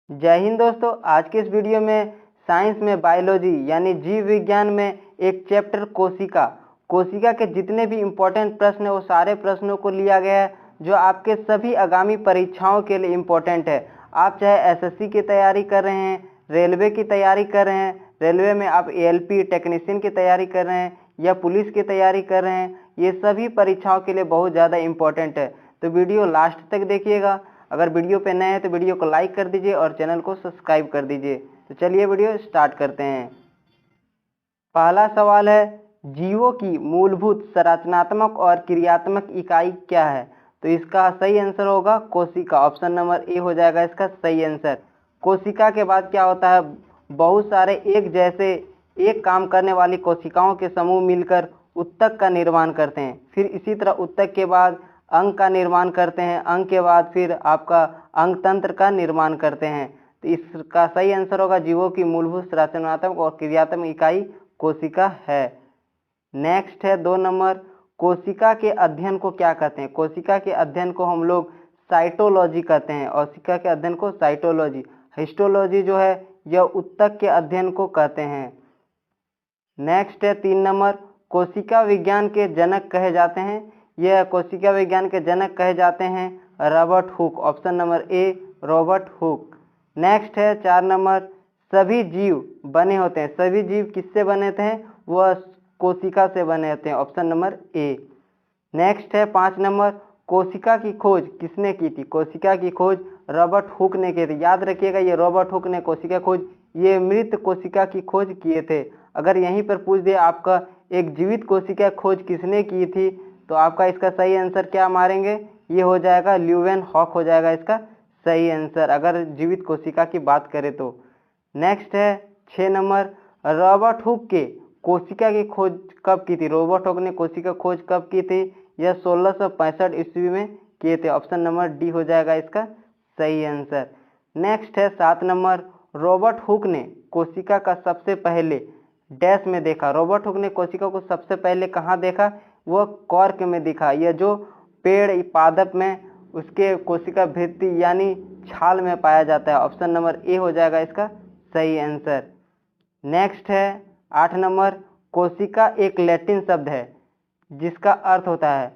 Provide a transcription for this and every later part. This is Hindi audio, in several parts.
जय हिंद दोस्तों। आज के इस वीडियो में साइंस में बायोलॉजी यानी जीव विज्ञान में एक चैप्टर कोशिका के जितने भी इम्पोर्टेंट प्रश्न है वो सारे प्रश्नों को लिया गया है जो आपके सभी आगामी परीक्षाओं के लिए इम्पोर्टेंट है। आप चाहे एसएससी की तैयारी कर रहे हैं, रेलवे की तैयारी कर रहे हैं, रेलवे में आप एएलपी टेक्नीशियन की तैयारी कर रहे हैं या पुलिस की तैयारी कर रहे हैं, ये सभी परीक्षाओं के लिए बहुत ज़्यादा इम्पोर्टेंट है। तो वीडियो लास्ट तक देखिएगा। अगर वीडियो पे नए हैं तो वीडियो को लाइक कर दीजिए और चैनल को सब्सक्राइब कर दीजिए। तो चलिए वीडियो स्टार्ट करते हैं। पहला सवाल है, जीवों की मूलभूत संरचनात्मक और क्रियात्मक इकाई क्या है? तो इसका सही आंसर होगा कोशिका। ऑप्शन नंबर ए हो जाएगा इसका सही आंसर। कोशिका के बाद क्या होता है? बहुत सारे एक जैसे एक काम करने वाली कोशिकाओं के समूह मिलकर उत्तक का निर्माण करते हैं। फिर इसी तरह उत्तक के बाद अंग का निर्माण करते हैं, अंग के बाद फिर आपका अंग तंत्र का निर्माण करते हैं। तो इसका सही आंसर होगा जीवों की मूलभूत संरचनात्मक और क्रियात्मक इकाई कोशिका है। नेक्स्ट है 2 नंबर, कोशिका के अध्ययन को क्या कहते हैं? कोशिका के अध्ययन को हम लोग साइटोलॉजी कहते हैं। कोशिका के अध्ययन को साइटोलॉजी, हिस्टोलॉजी जो है यह उत्तक के अध्ययन को कहते हैं। नेक्स्ट है 3 नंबर, कोशिका विज्ञान के जनक कहे जाते हैं। यह कोशिका विज्ञान के जनक कहे जाते हैं Robert Hooke. Option number A Robert Hooke. Next है 4 नंबर, सभी जीव बने होते हैं। सभी जीव किससे बने होते हैं? वह कोशिका से बने होते हैं। Option number A. नेक्स्ट है 5 नंबर, कोशिका की खोज किसने की थी? कोशिका की खोज रॉबर्ट हुक ने की थी। याद रखिएगा, ये रॉबर्ट हुक ने कोशिका खोज, ये मृत कोशिका की खोज किए थे। अगर यहीं पर पूछ दिया आपका एक जीवित कोशिका खोज किसने की थी, तो आपका इसका सही आंसर क्या मारेंगे? ये हो जाएगा ल्यूवेन हॉक हो जाएगा इसका सही आंसर, अगर जीवित कोशिका की बात करें तो। नेक्स्ट है 6 नंबर, रॉबर्ट हुक के कोशिका की खोज कब की थी? रॉबर्ट हुक ने कोशिका खोज कब की थी? यह 1665 ईस्वी में किए थे। ऑप्शन नंबर डी हो जाएगा इसका सही आंसर। नेक्स्ट है 7 नंबर, रॉबर्ट हुक ने कोशिका का सबसे पहले डैश में देखा। रॉबर्ट हुक ने कोशिका को सबसे पहले कहाँ देखा? वह कॉर्क में दिखा। यह जो पेड़ पादप में उसके कोशिका भित्ति यानी छाल में पाया जाता है। ऑप्शन नंबर ए हो जाएगा इसका सही आंसर। नेक्स्ट है 8 नंबर, कोशिका एक लैटिन शब्द है जिसका अर्थ होता है,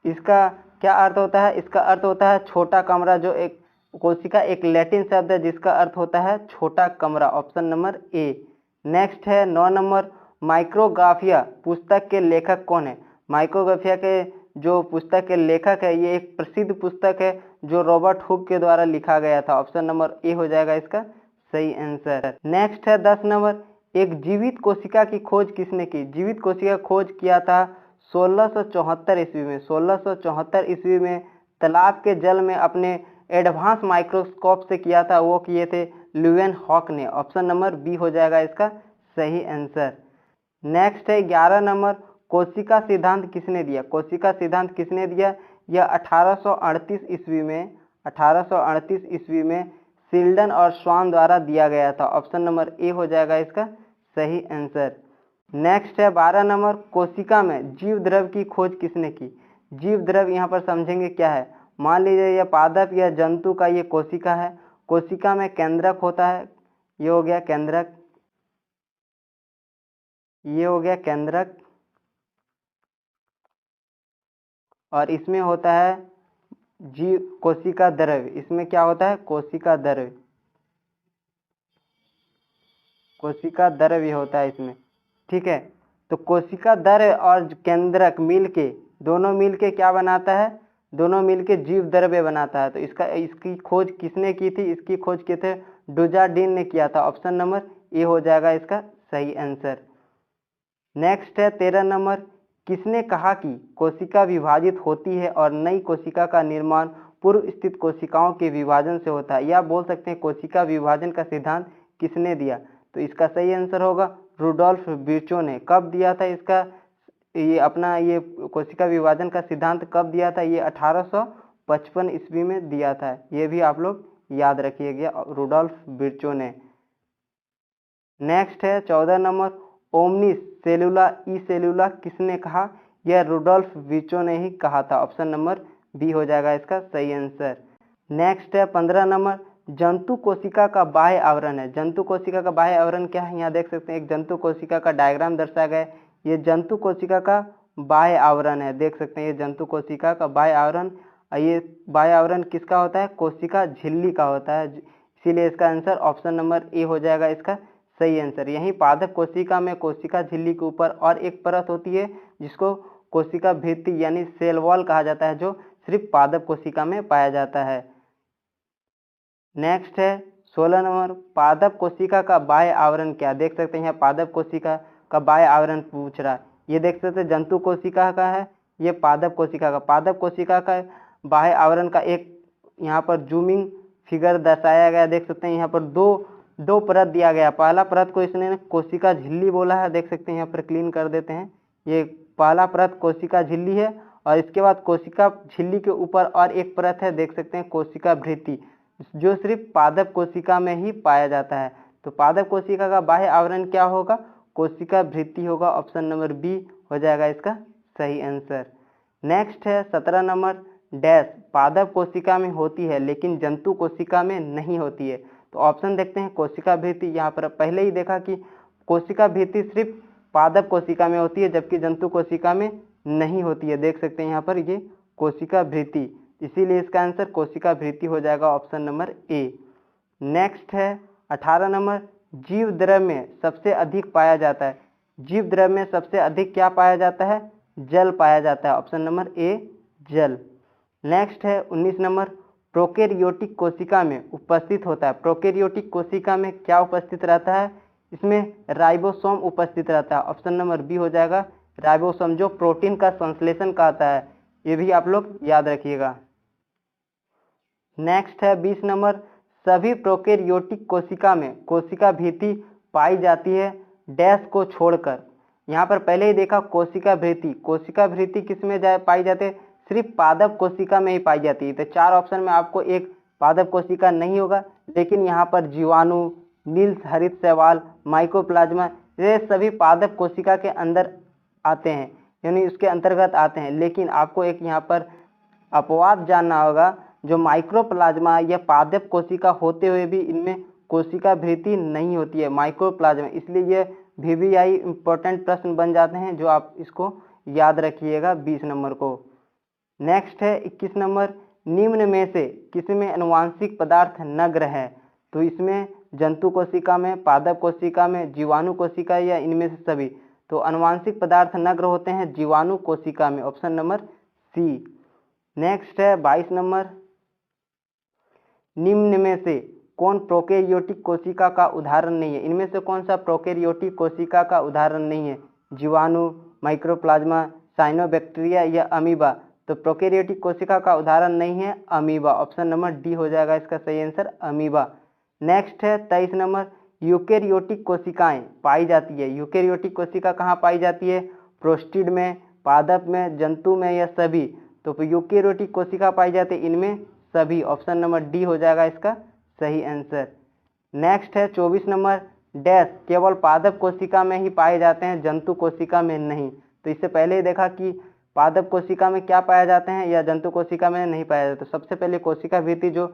इसका क्या अर्थ होता है? इसका अर्थ होता है छोटा कमरा। जो एक कोशिका एक लैटिन शब्द है जिसका अर्थ होता है छोटा कमरा। Option number A. नेक्स्ट है 9 नंबर, माइक्रोग्राफिया पुस्तक के लेखक कौन है? माइक्रोग्राफिया के जो पुस्तक के लेखक है, ये एक प्रसिद्ध पुस्तक है जो रॉबर्ट हुक के द्वारा लिखा गया था। ऑप्शन नंबर ए हो जाएगा इसका सही आंसर। नेक्स्ट है 10 नंबर, एक जीवित कोशिका की खोज किसने की? जीवित कोशिका खोज किया था 1674 ईस्वी में। 1674 ईस्वी में तालाब के जल में अपने एडवांस माइक्रोस्कोप से किया था, वो किए थे ल्यूवेन हॉक ने। ऑप्शन नंबर बी हो जाएगा इसका सही आंसर। नेक्स्ट है 11 नंबर, कोशिका सिद्धांत किसने दिया? कोशिका सिद्धांत किसने दिया? यह 1838 ईस्वी में 1838 ईस्वी में सिल्डन और स्वान द्वारा दिया गया था। ऑप्शन नंबर ए हो जाएगा इसका सही आंसर। नेक्स्ट है 12 नंबर, कोशिका में जीव द्रव की खोज किसने की? जीव द्रव यहाँ पर समझेंगे क्या है। मान लीजिए यह पादप या जंतु का ये कोशिका है। कोशिका में केंद्रक होता है, ये हो गया केंद्रक, ये हो गया केंद्रक, और इसमें होता है जीव कोशिका द्रव। इसमें क्या होता है? कोशिका द्रव, कोशिका द्रव ये होता है इसमें। ठीक है, तो कोशिका द्रव और केंद्रक मिलके, दोनों मिलके क्या बनाता है? दोनों मिलके जीव द्रव्य बनाता है। तो इसकी खोज किसने की थी? इसकी खोज किए थे डुजार्डिन ने किया था। ऑप्शन नंबर ए हो जाएगा इसका सही आंसर। नेक्स्ट है 13 नंबर, किसने कहा कि कोशिका विभाजित होती है और नई कोशिका का निर्माण पूर्व स्थित कोशिकाओं के विभाजन से होता है? या बोल सकते हैं कोशिका विभाजन का सिद्धांत किसने दिया? तो इसका सही आंसर होगा रुडोल्फ विर्चो ने। कब दिया था इसका ये अपना ये कोशिका विभाजन का सिद्धांत कब दिया था? ये 1855 ईस्वी में दिया था। ये भी आप लोग याद रखिएगा, रुडोल्फ विर्चो ने। नेक्स्ट है 14 नंबर, ओमनिस सेलुला ई सेलुला किसने कहा? यह रुडोल्फ विर्चो ने ही कहा था। ऑप्शन नंबर बी हो जाएगा इसका सही आंसर। नेक्स्ट है 15 नंबर, जंतु कोशिका का बाह्य आवरण है। जंतु कोशिका का बाह्य आवरण क्या है, यहाँ देख सकते हैं एक जंतु कोशिका का डायग्राम दर्शाया गया है। ये जंतु कोशिका का बाह्य आवरण है, देख सकते हैं ये जंतु कोशिका का बाह्य आवरण। ये बाह्य आवरण किसका होता है, कोशिका झिल्ली का होता है, इसीलिए इसका आंसर ऑप्शन नंबर ए हो जाएगा इसका सही आंसर। यही पादप कोशिका में कोशिका झिल्ली के ऊपर और एक परत होती है जिसको कोशिका भित्ति यानी सेल वॉल कहा जाता है, जो सिर्फ पादप कोशिका में पाया जाता है। नेक्स्ट है 16 नंबर, पादप कोशिका का बाह्य आवरण क्या, देख सकते हैं यहाँ पादप कोशिका का बाह्य आवरण पूछ रहा है। ये देख सकते हैं जंतु कोशिका का है, ये पादप कोशिका का बाह्य आवरण का एक यहाँ पर जूमिंग फिगर दर्शाया गया। देख सकते हैं यहाँ पर दो परत दिया गया। पहला परत को इसने कोशिका झिल्ली बोला है, देख सकते हैं यहाँ पर क्लीन कर देते हैं। ये पहला परत कोशिका झिल्ली है और इसके बाद कोशिका झिल्ली के ऊपर और एक परत है, देख सकते हैं कोशिका भित्ति, जो सिर्फ पादप कोशिका में ही पाया जाता है। तो पादप कोशिका का बाह्य आवरण क्या होगा, कोशिका भित्ति होगा। ऑप्शन नंबर बी हो जाएगा इसका सही आंसर। नेक्स्ट है 17 नंबर, डैश पादप कोशिका में होती है लेकिन जंतु कोशिका में नहीं होती है। तो ऑप्शन देखते हैं कोशिका भित्ति। यहाँ पर पहले ही देखा कि कोशिका भित्ति सिर्फ पादप कोशिका में होती है जबकि जंतु कोशिका में नहीं होती है, देख सकते हैं यहाँ पर ये कोशिका भित्ति, इसीलिए इसका आंसर कोशिका भित्ति हो जाएगा ऑप्शन नंबर ए। नेक्स्ट है 18 नंबर, जीव द्रव्य में सबसे अधिक पाया जाता है। जीव द्रव्य में सबसे अधिक क्या पाया जाता है, जल पाया जाता है। ऑप्शन नंबर ए जल। नेक्स्ट है 19 नंबर, प्रोकैरियोटिक कोशिका में उपस्थित होता है। प्रोकैरियोटिक कोशिका में क्या उपस्थित रहता है, इसमें राइबोसोम उपस्थित रहता है। ऑप्शन नंबर बी हो जाएगा राइबोसोम, जो प्रोटीन का संश्लेषण करता है, ये भी आप लोग याद रखिएगा। नेक्स्ट है 20 नंबर, सभी प्रोकैरियोटिक कोशिका में कोशिका भित्ति पाई जाती है डैश को छोड़कर। यहाँ पर पहले ही देखा कोशिका भित्ति किस में पाई जाती है, सिर्फ पादप कोशिका में ही पाई जाती है। तो 4 ऑप्शन में आपको एक पादप कोशिका नहीं होगा, लेकिन यहाँ पर जीवाणु, नील हरित शैवाल, माइकोप्लाज्मा, ये सभी पादप कोशिका के अंदर आते हैं, यानी उसके अंतर्गत आते हैं। लेकिन आपको एक यहाँ पर अपवाद जानना होगा, जो माइक्रोप्लाज्मा या पादप कोशिका होते हुए भी इनमें कोशिका भित्ति नहीं होती है, माइक्रोप्लाज्मा। इसलिए ये VVI इंपॉर्टेंट प्रश्न बन जाते हैं, जो आप इसको याद रखिएगा 20 नंबर को। नेक्स्ट है 21 नंबर, निम्न में से किसमें अनुवांशिक पदार्थ नग्न है। तो इसमें जंतु कोशिका में, पादप कोशिका में, जीवाणु कोशिका या इनमें से सभी। तो अनुवांशिक पदार्थ नग्न होते हैं जीवाणु कोशिका में। ऑप्शन नंबर सी। नेक्स्ट है 22 नंबर, निम्न में से कौन प्रोकैरियोटिक कोशिका का उदाहरण नहीं है। इनमें से कौन सा प्रोकैरियोटिक कोशिका का उदाहरण नहीं है, जीवाणु, माइक्रोप्लाज्मा, साइनोबैक्टीरिया या अमीबा। तो प्रोकैरियोटिक कोशिका का उदाहरण नहीं है अमीबा। ऑप्शन नंबर डी हो जाएगा इसका सही आंसर अमीबा। नेक्स्ट है 23 नंबर, यूकेरियोटिक कोशिकाएं पाई जाती है। यूकेरियोटिक कोशिका कहाँ पाई जाती है, प्रोस्टिड में, पादप में, जंतु में या सभी। तो यूकेरियोटिक कोशिका पाई जाती है इनमें सभी। ऑप्शन नंबर डी हो जाएगा इसका सही आंसर। नेक्स्ट है 24 नंबर, डैश केवल पादप कोशिका में ही पाए जाते हैं, जंतु कोशिका में नहीं। तो इससे पहले ही देखा कि पादप कोशिका में क्या पाया जाते हैं या जंतु कोशिका में नहीं पाया जाता। तो सबसे पहले कोशिका भित्ति जो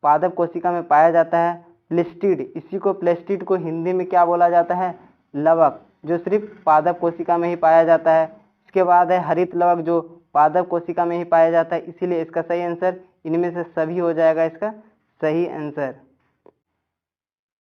पादप कोशिका में पाया जाता है, प्लेस्टिड, इसी को प्लेस्टिड को हिंदी में क्या बोला जाता है, लवक, जो सिर्फ पादप कोशिका में ही पाया जाता है। इसके बाद है हरित लवक, जो पादप कोशिका में ही पाया जाता है, इसीलिए इसका सही आंसर इनमें से सभी हो जाएगा इसका सही आंसर।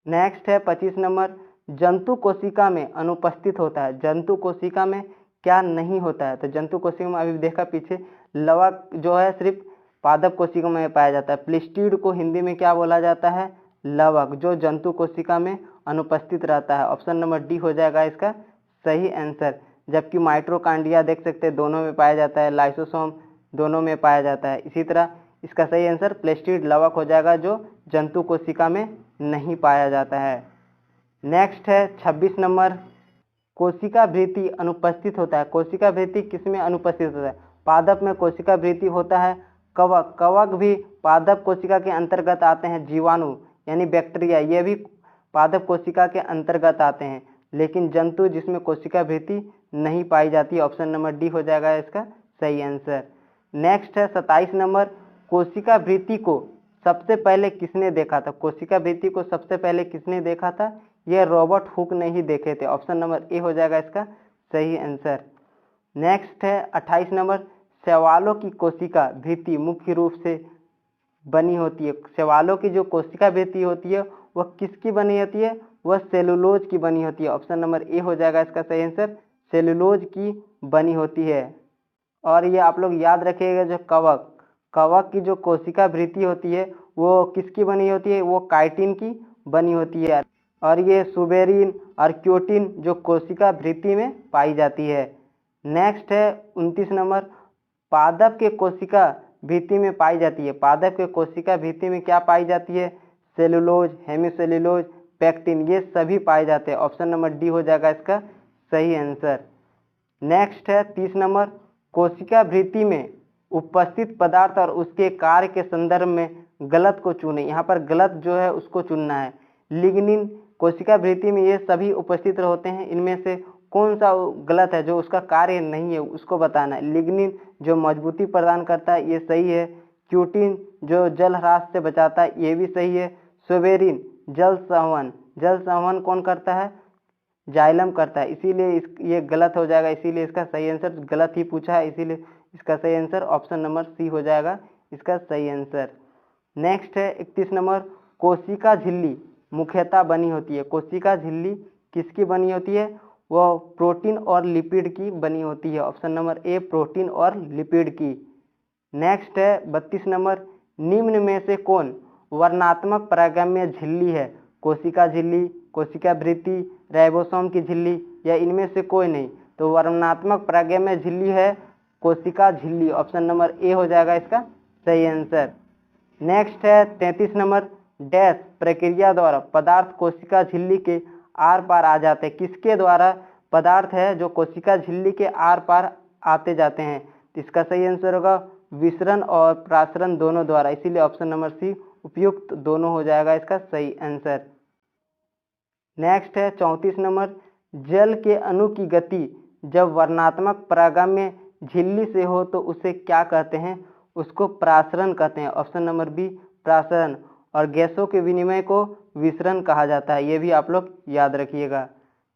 नेक्स्ट है 25 नंबर, जंतु कोशिका में अनुपस्थित होता है। जंतु कोशिका में क्या नहीं होता है। तो जंतु कोशिका में अभी देखा पीछे, लवक जो है सिर्फ पादप कोशिका में पाया जाता है। प्लिस्टिड को हिंदी में क्या बोला जाता है, लवक, जो जंतु कोशिका में अनुपस्थित रहता है। ऑप्शन नंबर डी हो जाएगा इसका सही आंसर। जबकि माइटोकॉन्ड्रिया देख सकते हैं दोनों में पाया जाता है, लाइसोसोम दोनों में पाया जाता है। इसी तरह इसका सही आंसर प्लेस्टिड लवक हो जाएगा, जो जंतु कोशिका में नहीं पाया जाता है। नेक्स्ट है 26 नंबर, कोशिका भित्ति अनुपस्थित होता है। कोशिका भित्ति किसमें अनुपस्थित होता है, पादप में कोशिका भित्ति होता है। कवक, कवक भी पादप कोशिका के अंतर्गत आते हैं। जीवाणु यानी बैक्टीरिया, ये भी पादप कोशिका के अंतर्गत आते हैं। लेकिन जंतु जिसमें कोशिका भित्ति नहीं पाई जाती, ऑप्शन नंबर डी हो जाएगा इसका सही आंसर। नेक्स्ट है 27 नंबर, कोशिका भित्ति को सबसे पहले किसने देखा था? कोशिका भित्ति को सबसे पहले किसने देखा था? यह रॉबर्ट हुक ने ही देखे थे। ऑप्शन नंबर ए हो जाएगा इसका सही आंसर। नेक्स्ट है 28 नंबर, शैवालों की कोशिका भित्ति मुख्य रूप से बनी होती है। शैवालों की जो कोशिका भित्ति होती है वह किसकी बनी होती है? वह सेलुलोज की बनी होती है। ऑप्शन नंबर ए हो जाएगा इसका सही आंसर, सेलुलोज की बनी होती है। और ये आप लोग याद रखिएगा, जो कवक की जो कोशिका भित्ति होती है वो किसकी बनी होती है? वो काइटिन की बनी होती है। और ये सुबेरिन और क्योटिन जो कोशिका भित्ति में पाई जाती है। नेक्स्ट है 29 नंबर, पादप के कोशिका भित्ति में पाई जाती है। पादप के कोशिका भित्ति में क्या पाई जाती है? सेलुलोज, हेमिसेलुलोज, पेक्टिन, ये सभी पाए जाते हैं। ऑप्शन नंबर डी हो जाएगा इसका सही आंसर। नेक्स्ट है 30 नंबर, कोशिका भित्ति में उपस्थित पदार्थ और उसके कार्य के संदर्भ में गलत को चुने। यहाँ पर गलत जो है उसको चुनना है। लिग्निन कोशिका भित्ति में ये सभी उपस्थित होते हैं, इनमें से कौन सा गलत है, जो उसका कार्य नहीं है उसको बताना है। लिग्निन जो मजबूती प्रदान करता है ये सही है। क्यूटिन जो जल ह्रास से बचाता है ये भी सही है। सुबेरिन जल संवहन कौन करता है? जाइलम करता है, इसीलिए ये गलत हो जाएगा। इसीलिए इसका सही आंसर गलत ही पूछा है, इसीलिए इसका सही आंसर ऑप्शन नंबर सी हो जाएगा इसका सही आंसर। नेक्स्ट है 31 नंबर, कोशिका झिल्ली मुख्यतः बनी होती है। कोशिका झिल्ली किसकी बनी होती है? वह प्रोटीन और लिपिड की बनी होती है। ऑप्शन नंबर ए प्रोटीन और लिपिड की। नेक्स्ट है 32 नंबर, निम्न में से कौन वर्णात्मक परागम्य झिल्ली है? कोशिका झिल्ली, कोशिका भित्ति, राइबोसोम की झिल्ली, या इनमें से कोई नहीं? तो वर्णात्मक परागम्य झिल्ली है कोशिका झिल्ली। ऑप्शन नंबर ए हो जाएगा इसका सही आंसर। नेक्स्ट है 33 नंबर, डैश प्रक्रिया द्वारा पदार्थ कोशिका झिल्ली के आर पार आ जाते हैं। किसके द्वारा पदार्थ है जो कोशिका झिल्ली के आर पार आते जाते हैं? तो इसका सही आंसर होगा विसरण और प्रासरण दोनों द्वारा, इसीलिए ऑप्शन नंबर सी उपयुक्त दोनों हो जाएगा इसका सही आंसर। नेक्स्ट है 34 नंबर, जल के अणु की गति जब वर्णात्मक परागम्य झिल्ली से हो तो उसे क्या कहते हैं? उसको प्रासरण कहते हैं। ऑप्शन नंबर बी प्रासरण। और गैसों के विनिमय को विसरण कहा जाता है, ये भी आप लोग याद रखिएगा।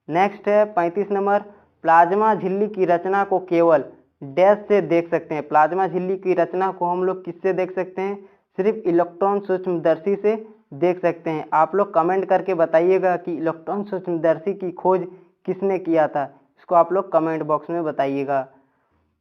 नेक्स्ट है 35 नंबर, प्लाज्मा झिल्ली की रचना को केवल डैश से देख सकते हैं। प्लाज्मा झिल्ली की रचना को हम लोग किससे देख सकते हैं? सिर्फ इलेक्ट्रॉन सूक्ष्मदर्शी से देख सकते हैं। आप लोग कमेंट करके बताइएगा कि इलेक्ट्रॉन सूक्ष्मदर्शी की खोज किसने किया था, इसको आप लोग कमेंट बॉक्स में बताइएगा।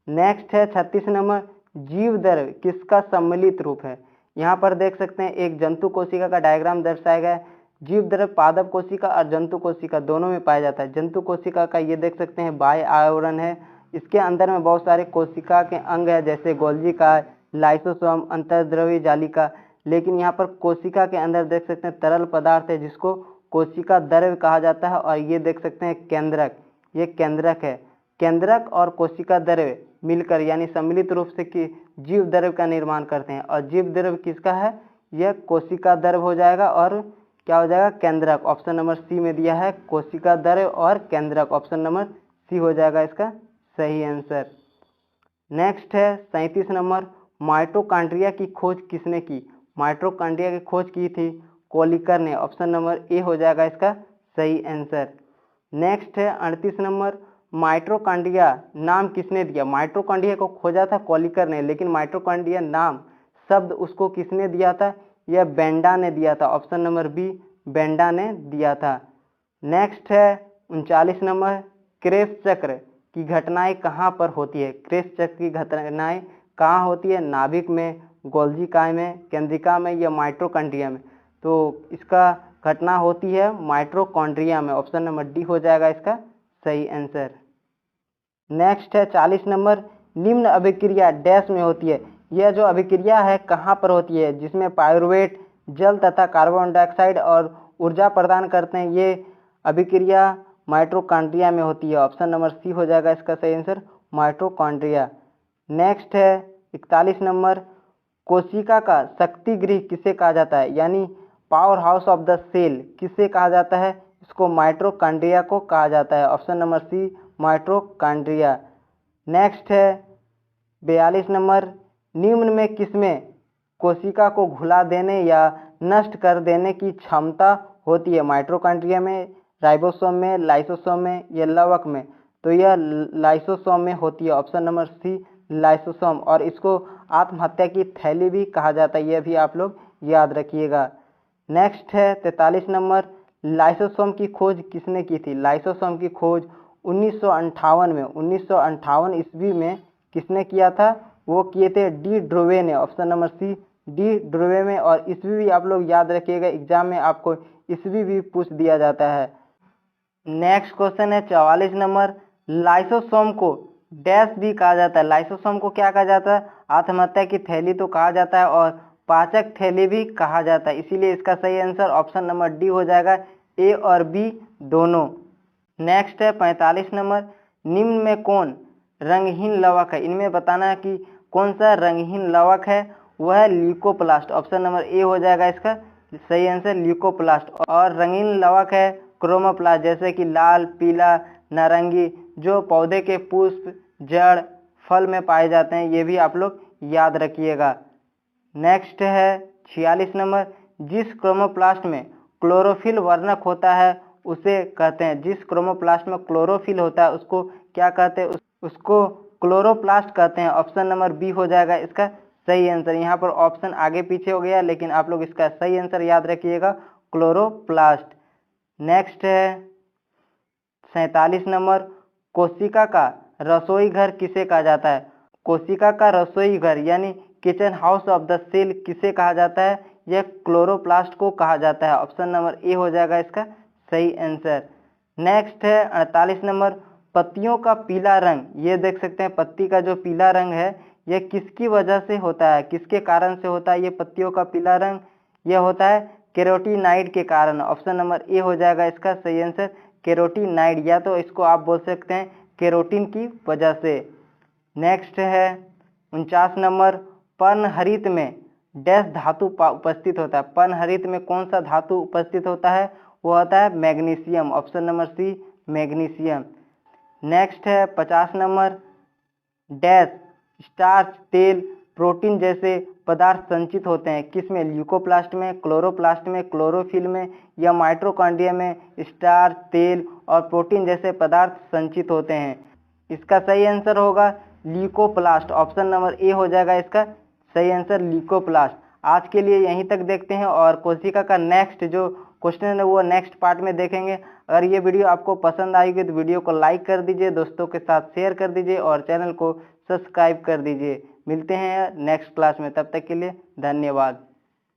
नेक्स्ट है 36 नंबर, जीव द्रव्य किसका सम्मिलित रूप है? यहाँ पर देख सकते हैं एक जंतु कोशिका का डायग्राम दर्शाया गया है। जीव द्रव्य पादप कोशिका और जंतु कोशिका दोनों में पाया जाता है। जंतु कोशिका का ये देख सकते हैं बाह्य आवरण है, इसके अंदर में बहुत सारे कोशिका के अंग है, जैसे गोल्गी का, लाइसोसोम, अंतर्द्रव्य जालिका। लेकिन यहाँ पर कोशिका के अंदर देख सकते हैं तरल पदार्थ है जिसको कोशिका द्रव्य कहा जाता है। और ये देख सकते हैं केंद्रक, ये केंद्रक है। केंद्रक और कोशिका द्रव्य मिलकर यानी सम्मिलित रूप से कि जीव द्रव्य का निर्माण करते हैं। और जीव द्रव्य किसका है? यह कोशिका द्रव्य हो जाएगा। और क्या हो जाएगा? केंद्रक। ऑप्शन नंबर सी में दिया है कोशिका द्रव्य और केंद्रक। ऑप्शन नंबर सी हो जाएगा इसका सही आंसर। नेक्स्ट है 37 नंबर, माइटोकॉन्ड्रिया की खोज किसने की? माइटोकॉन्ड्रिया की खोज की थी कोलिकर ने। ऑप्शन नंबर ए हो जाएगा इसका सही आंसर। नेक्स्ट है 38 नंबर, माइटोकॉन्ड्रिया नाम किसने दिया? माइटोकॉन्ड्रिया को खोजा था कोलिकर ने, लेकिन माइटोकॉन्ड्रिया नाम शब्द उसको किसने दिया था? यह बेंडा ने दिया था। ऑप्शन नंबर बी बेंडा ने दिया था। नेक्स्ट है 39 नंबर, क्रेब्स चक्र की घटनाएं कहाँ पर होती है? क्रेब्स चक्र की घटनाएं कहाँ होती है? नाभिक में, गोल्गी काय में, केंद्रिका में या माइटोकॉन्ड्रिया में? तो इसका घटना होती है माइटोकॉन्ड्रिया में। ऑप्शन नंबर डी हो जाएगा इसका सही आंसर। नेक्स्ट है 40 नंबर, निम्न अभिक्रिया डैश में होती है। यह जो अभिक्रिया है कहाँ पर होती है? जिसमें पायरुवेट जल तथा कार्बन डाइऑक्साइड और ऊर्जा प्रदान करते हैं, ये अभिक्रिया माइटोकॉन्ड्रिया में होती है। ऑप्शन नंबर सी हो जाएगा इसका सही आंसर माइटोकॉन्ड्रिया। नेक्स्ट है 41 नंबर, कोशिका का शक्ति गृह किसे कहा जाता है? यानी powerhouse of the cell किसे कहा जाता है? इसको माइटोकॉन्ड्रिया को कहा जाता है। Option number C mitochondria. Next है 42 नंबर, निम्न में किसमें कोशिका को घुला देने या नष्ट कर देने की क्षमता होती है? माइटोकॉन्ड्रिया में, राइबोसोम में, लाइसोसोम में या लवक में? तो यह लाइसोसोम में होती है। Option number C lysosome. और इसको आत्महत्या की थैली भी कहा जाता है, यह भी आप लोग याद रखिएगा। नेक्स्ट है 43 नंबर, लाइसोसोम की खोज किसने की थी? लाइसोसोम की खोज 1958 में, 1958 ईस्वी में किसने किया था? वो किए थे डी ड्रोवे ने। ऑप्शन नंबर सी डी ड्रोवे में। और ईस्वी भी आप लोग याद रखिएगा, एग्जाम में आपको ईस्वी भी पूछ दिया जाता है। नेक्स्ट क्वेश्चन है 44 नंबर, लाइसोसोम को डैश भी कहा जाता है। लाइसोसोम को क्या कहा जाता है? आत्महत्या की थैली तो कहा जाता है और पाचक थैली भी कहा जाता है, इसीलिए इसका सही आंसर ऑप्शन नंबर डी हो जाएगा, ए और बी दोनों। नेक्स्ट है 45 नंबर, निम्न में कौन रंगहीन लवक है? इनमें बताना है कि कौन सा रंगहीन लवक है। वह है ल्यूकोप्लास्ट। ऑप्शन नंबर ए हो जाएगा इसका सही आंसर, ल्यूकोप्लास्ट। और रंगीन लवक है क्रोमोप्लास्ट, जैसे कि लाल, पीला, नारंगी, जो पौधे के पुष्प, जड़, फल में पाए जाते हैं, ये भी आप लोग याद रखिएगा। नेक्स्ट है 46 नंबर, जिस क्रोमोप्लास्ट में क्लोरोफिल वर्णक होता है उसे कहते हैं, जिस क्रोमोप्लास्ट में क्लोरोफिल होता है उसको क्या कहते हैं? उसको क्लोरोप्लास्ट कहते हैं। ऑप्शन नंबर बी हो जाएगा इसका सही आंसर। यहाँ पर ऑप्शन आगे पीछे हो गया, लेकिन आप लोग इसका सही आंसर याद रखिएगा, क्लोरोप्लास्ट। नेक्स्ट है 47 नंबर, कोशिका का रसोई घर किसे कहा जाता है? कोशिका का रसोई घर यानी kitchen house of the cell किसे कहा जाता है? यह क्लोरोप्लास्ट को कहा जाता है। ऑप्शन नंबर ए हो जाएगा इसका सही आंसर। नेक्स्ट है 48 नंबर, पत्तियों का पीला रंग, ये देख सकते हैं पत्ती का जो पीला रंग है यह किसकी वजह से होता है? किसके कारण से होता है ये पत्तियों का पीला रंग? यह होता है केरोटीनाइड के कारण। ऑप्शन नंबर ए हो जाएगा इसका सही आंसर, केरोटीनाइड, या तो इसको आप बोल सकते हैं केरोटीन की वजह से। नेक्स्ट है 49 नंबर, पर्णहरित में डैश धातु उपस्थित होता है? पर्णहरित में कौन सा धातु उपस्थित होता है? वो होता है magnesium. Option number C magnesium. Next है 50 नंबर, डैश स्टार्च, तेल, प्रोटीन जैसे पदार्थ संचित होते हैं किस में? ल्यूकोप्लास्ट में, क्लोरोप्लास्ट में, क्लोरोफिल में या माइटोकॉन्ड्रिया में स्टार्च, तेल और प्रोटीन जैसे पदार्थ संचित होते हैं? इसका सही आंसर होगा ल्यूकोप्लास्ट। ऑप्शन नंबर ए हो जाएगा इसका सही आंसर, ल्यूकोप्लास्ट। आज के लिए यहीं तक देखते हैं और कोशिका का नेक्स्ट जो क्वेश्चन है वो नेक्स्ट पार्ट में देखेंगे। अगर ये वीडियो आपको पसंद आएगी तो वीडियो को लाइक कर दीजिए, दोस्तों के साथ शेयर कर दीजिए और चैनल को सब्सक्राइब कर दीजिए। मिलते हैं नेक्स्ट क्लास में, तब तक के लिए धन्यवाद।